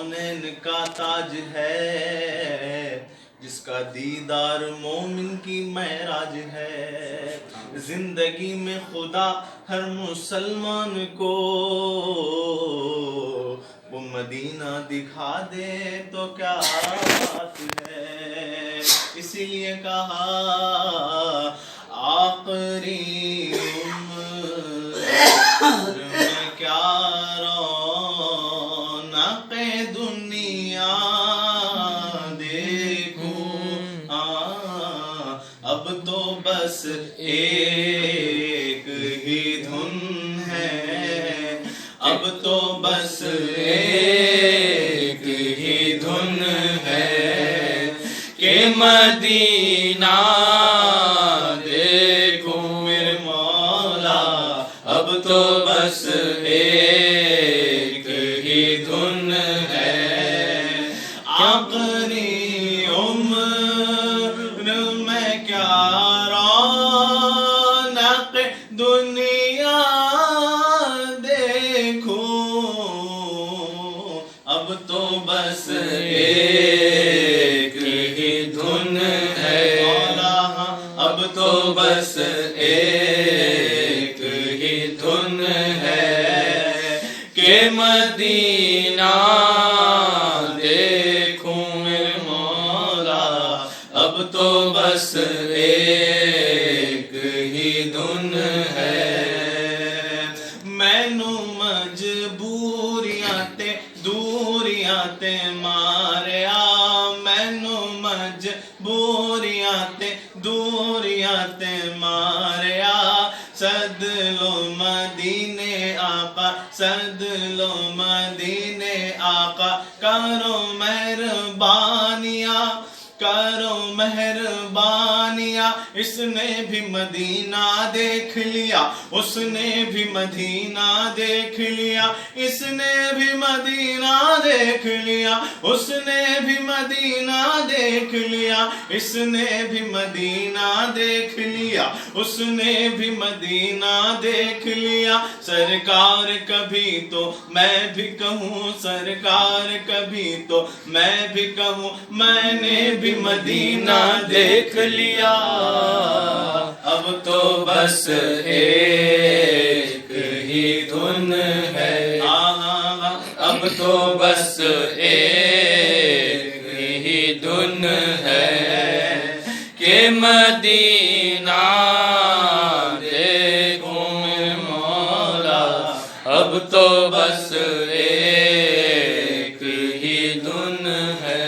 کونین کا تاج ہے، جس کا دیدار مومن کی معراج ہے۔ زندگی میں خدا ہر مسلمان کو وہ مدینہ دکھا دے تو کیا بات ہے۔ اسی لیے کہا آخری عمر میں کیا رونق دنیا دیکھوں، اب تو بس ایک ہی دھن ہے، اب تو بس ایک ہی دھن ہے کہ مدینہ دیکھوں میرے مولا، اب تو بس ایک ہی دھن ہے۔ آخری عمر میں کیا رونق دنیا دیکھوں، اب تو بس ایک ہی دھن ہے، اب تو بس ایک ہی دھن ہے کہ مدینہ دیکھوں میرے مولا، اب تو بس ایک ہی دھن ہے۔ مینوں مجبوریاں تے دوریاں تے ماریا، مینوں مجبوریاں تے دوریاں تے ماریا، سد لو مدینے آقا، سد لو مدینے آقا، کرو مہربانیاں، کرو مہربانیاں۔ اس نے بھی مدینہ دیکھ لیا، اس نے بھی مدینہ دیکھ لیا، اس نے بھی مدینہ دیکھ لیا، اس نے بھی مدینہ دیکھ لیا، اس نے بھی مدینہ دیکھ لیا، اس نے بھی مدینہ دیکھ لیا۔ سرکار کبھی تو میں بھی کہوں، سرکار کبھی تو میں بھی کہوں، میں نے بھی مدینہ دیکھ لیا، اب تو بس ایک ہی دھن ہے، اب تو بس ایک ہی دھن ہے کہ مدینہ دیکھوں میرے مولا، اب تو بس ایک ہی دھن ہے۔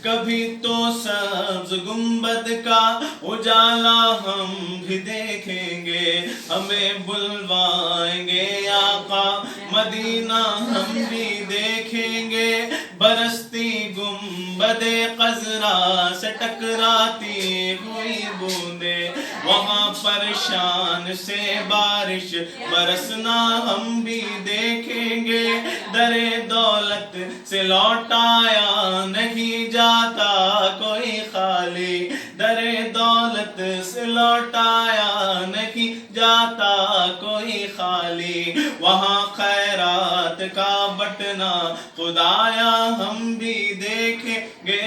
کبھی تو سبز گنبد کا اجالا ہم بھی دیکھیں گے، ہمیں بلوائیں گے آقا، مدینہ ہم بھی دیکھیں گے۔ برستی گنبد خضرا سے ٹکراتی ہوئی بوندیں، وہاں پر شان سے بارش برسنا ہم بھی دیکھیں گے۔ در دولت سے لوٹایا نہیں جاتا کوئی خالی، در دولت سے لوٹایا نہیں جاتا کوئی خالی، وہاں خیرات کا بٹنا خدایا ہم بھی دیکھیں گے،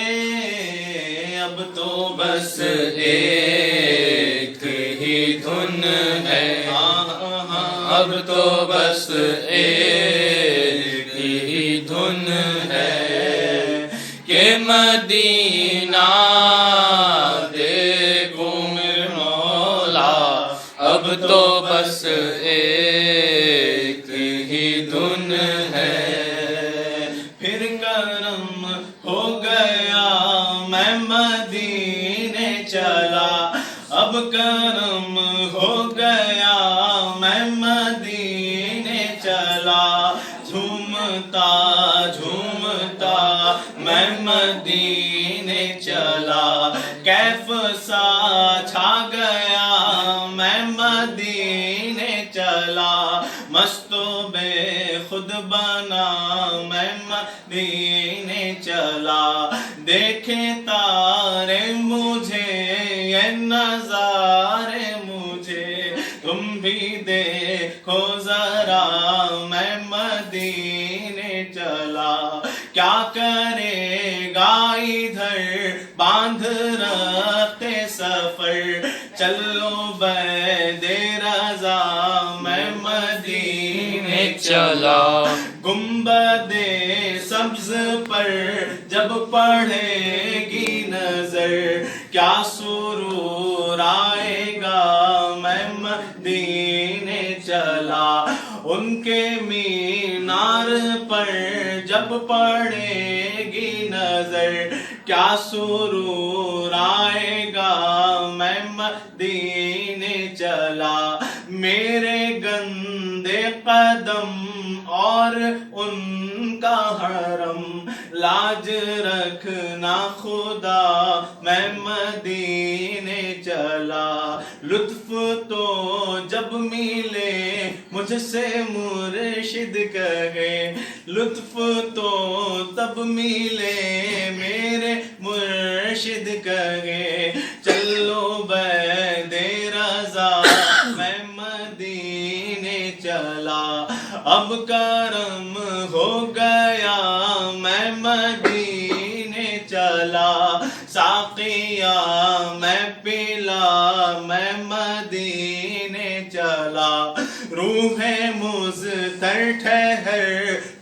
اب تو بس ایک ہی دھن ہے، اب تو بس ایک ہی دھن ہے کہ مدینہ دیکھوں میرے مولا، اب تو بس ایک ہی دھن ہے۔ پھر کرم ہو گیا میں مدینے چلا، اب کرم ہو گیا میں مدینے چلا، جھومتا جھومتا میں مدینے چلا، کیف سا چھا گیا میں مدینے چلا، مست و بے خود بنا میں مدینے چلا، دیکھے تارے مجھے یہ نظارے مجھے، تم بھی دیکھو ذرا میں مدینے چلا۔ چلا. کیا کرے گا ادھر باندھ رکھتے سفر, چلو بید رضا میں مدینے چلا. گنبد سبز پر جب پڑے گی نظر, کیا سرور آئے گا میں مدینے چلا. ان کے مینار پر جب پڑے گی نظر, کیا سرور آئے گا میں مدینے چلا. میرے گندے قدم اور ان کا حرم, لاج رکھنا خدا میں مدینے چلا. لطف تو جب ملے مجھ سے مرشد کہے, لطف تو تب ملے میرے مرشد کہے, چلو بید رضا میں مدینے چلا. اب کرم ہو گیا میں مدینے چلا, ساقیا میں پلا میں مدینے چلا. روح مضطر ٹھہر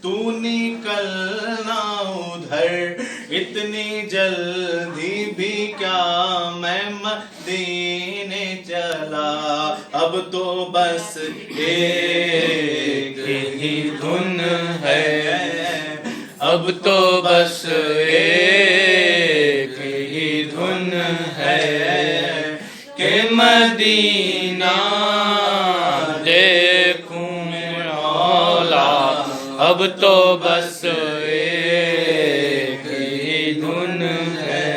تو نکلنا ادھر, اتنی جلدی بھی کیا میں مدینے چلا. اب تو بس ایک ہی دھن ہے, اب تو بس ایک ہی دھن ہے کہ مدینہ دیکھوں مولا. اب تو بس ایک ہی دھن ہے.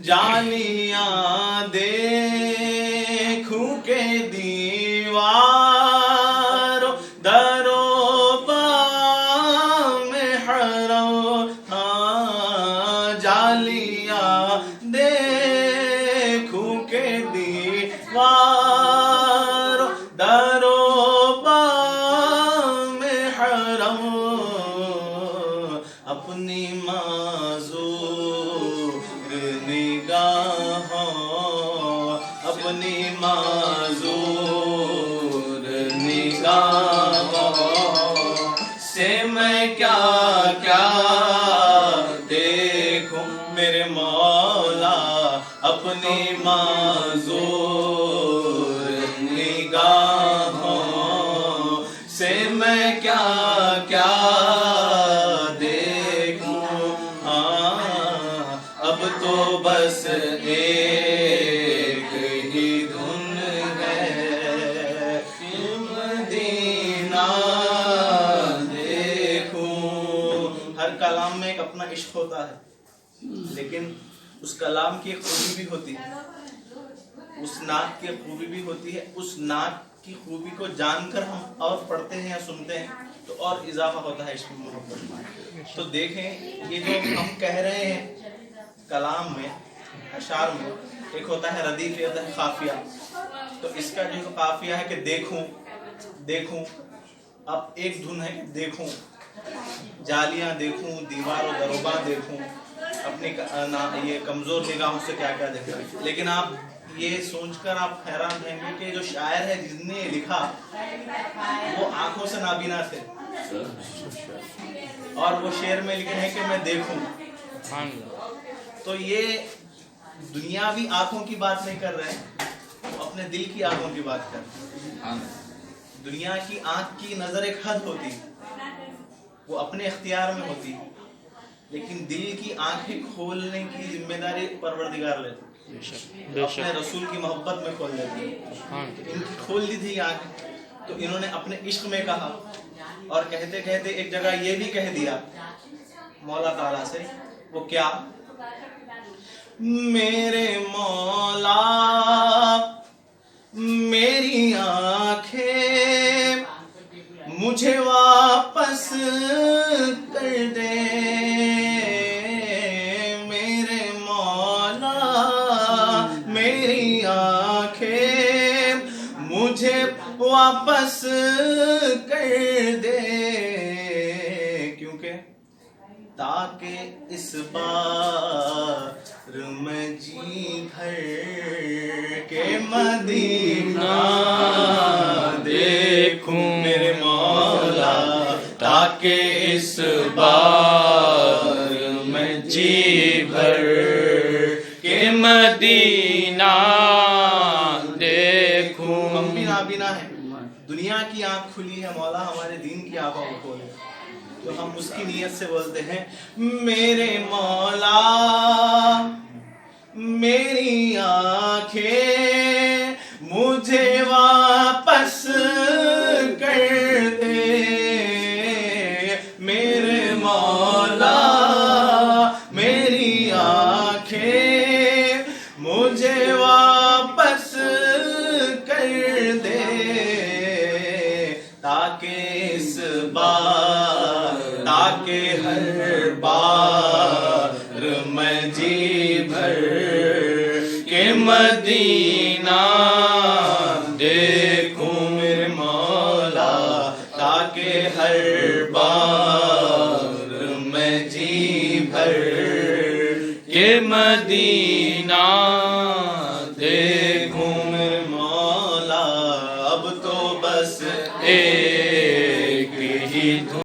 جالیاں دیکھوں کے دیوار درو بام حرم, جالیاں دیکھوں کے دیوار درو بام حرم, اپنی معذور نگاہوں, اپنی معذور نگاہوں سے میں کیا کیا دیکھوں میرے مولا. اپنی معذور نگاہوں سے میں کیا کیا دیکھوں. اب تو بس ایک ہی دھن ہے, مدینہ دیکھوں. ہر کلام میں ایک اپنا عشق ہوتا ہے, لیکن اس کلام کی ایک خوبی بھی ہوتی ہے, اس نعت کی خوبی بھی ہوتی ہے. اس نعت کی خوبی کو جان کر ہم اور پڑھتے ہیں یا سنتے ہیں تو اور اضافہ ہوتا ہے عشق محبت میں. تو دیکھیں یہ جو ہم کہہ رہے ہیں کلام میں, اشعار میں, ایک ہوتا ہے ردیف, ایک ہوتا ہے قافیہ. تو اس کا جو قافیہ ہے کہ دیکھوں دیکھوں, اب ایک دھن ہے کہ دیکھوں, جالیاں دیکھوں, دیوار و دروباں دیکھوں, اپنی یہ کمزور نگاہوں سے کیا کیا دیکھا. لیکن آپ یہ سوچ کر آپ حیران رہیں گے کہ جو شاعر ہے جس نے لکھا وہ آنکھوں سے نابینا تھے, اور وہ شعر میں لکھے ہیں کہ میں دیکھوں. تو یہ دنیاوی آنکھوں کی بات نہیں کر رہے ہیں, اپنے دل کی آنکھوں کی بات کر رہے ہیں. دنیا کی آنکھ کی نظر ایک حد ہوتی, وہ اپنے اختیار میں ہوتی, لیکن دل کی آنکھیں کھولنے کی ذمہ داری پروردگار لیتے, اپنے رسول کی محبت میں کھول دیتے. ان کی کھول دی تھی آنکھ, تو انہوں نے اپنے عشق میں کہا, اور کہتے کہتے ایک جگہ یہ بھی کہہ دیا مولا تعالیٰ سے. وہ کیا؟ میرے مولا میری آنکھیں مجھے واپس کر دے, میرے مولا میری آنکھیں مجھے واپس کر دے. تاکہ اس بار میں جی بھر کے مدینہ دیکھوں میرے مولا، تاکہ اس بار میں جی بھر کے مدینہ دیکھوں. ہم بھی نابینا ہیں، دنیا کی آنکھ کھلی ہے، مولا ہمارے دین کی آنکھوں کو کھولے. تو ہم اس کی نیت سے بولتے ہیں میرے مولا میری آنکھیں مجھے واپس کر دے، میرے مولا میری آنکھیں مجھے واپس کر دے، تاکہ اس بار، تاکہ ہر بار میں جی بھر کے مدینہ دیکھوں میرے مولا، تاکہ ہر بار میں جی بھر کے مدینہ دیکھوں میرے مولا. اب تو بس